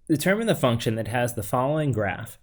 Determine the function that has the following graph.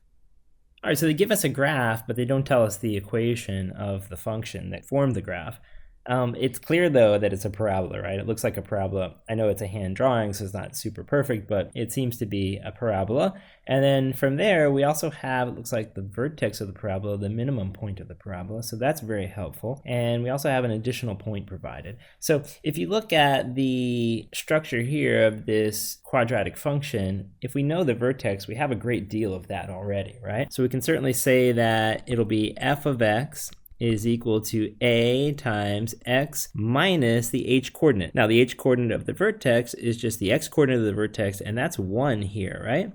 All right, so they give us a graph, but they don't tell us the equation of the function that formed the graph. It's clear, though, that it's a parabola, right? It looks like a parabola. I know it's a hand drawing, so it's not super perfect, but it seems to be a parabola. And then from there, we also have, it looks like the vertex of the parabola, the minimum point of the parabola, so that's very helpful. And we also have an additional point provided. So if you look at the structure here of this quadratic function, if we know the vertex, we have a great deal of that already, right? So we can certainly say that it'll be f of x is equal to a times x minus the h coordinate. Now the h coordinate of the vertex is just the x coordinate of the vertex, and that's 1 here, right?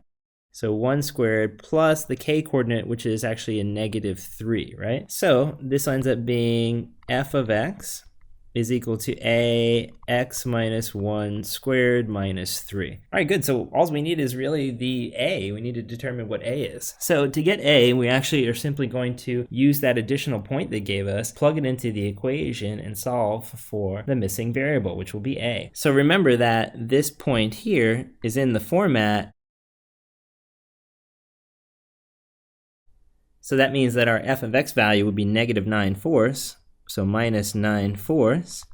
So 1 squared plus the k coordinate, which is actually a negative 3, right? So this ends up being f of x is equal to a x minus 1 squared minus 3. All right, good. So all we need is really the a. We need to determine what a is. So to get a, we actually are simply going to use that additional point they gave us, plug it into the equation, and solve for the missing variable, which will be a. So remember that this point here is in the format. So that means that our f of x value would be negative 9/4. So minus 9/4.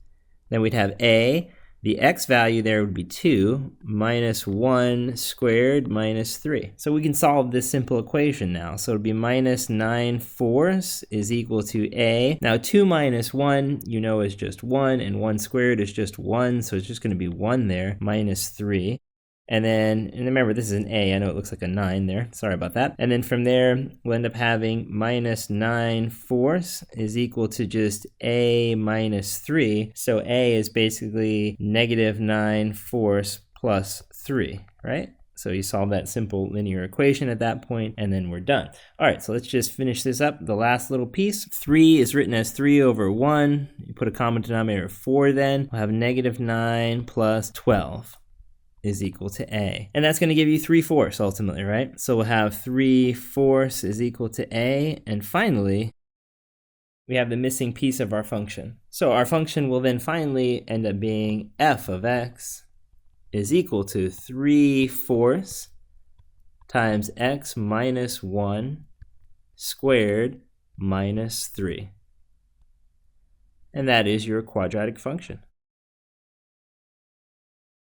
Then we'd have a, the x value there would be 2, minus 1 squared minus 3. So we can solve this simple equation now. So it would be minus 9/4 is equal to a. Now 2 minus 1, you know, is just 1, and 1 squared is just 1, so it's just going to be 1 there, minus 3. And then, and remember, this is an a. I know it looks like a 9 there. Sorry about that. And then from there, we'll end up having minus 9/4 is equal to just a minus 3. So a is basically negative 9/4 plus 3, right? So you solve that simple linear equation at that point, and then we're done. All right, so let's just finish this up. The last little piece. 3 is written as 3 over 1. You put a common denominator of 4 then. We'll have negative 9 plus 12. Is equal to a. And that's going to give you 3/4 ultimately, right? So we'll have 3/4 is equal to a. And finally, we have the missing piece of our function. So our function will then finally end up being f of x is equal to 3/4 times x minus 1 squared minus 3. And that is your quadratic function.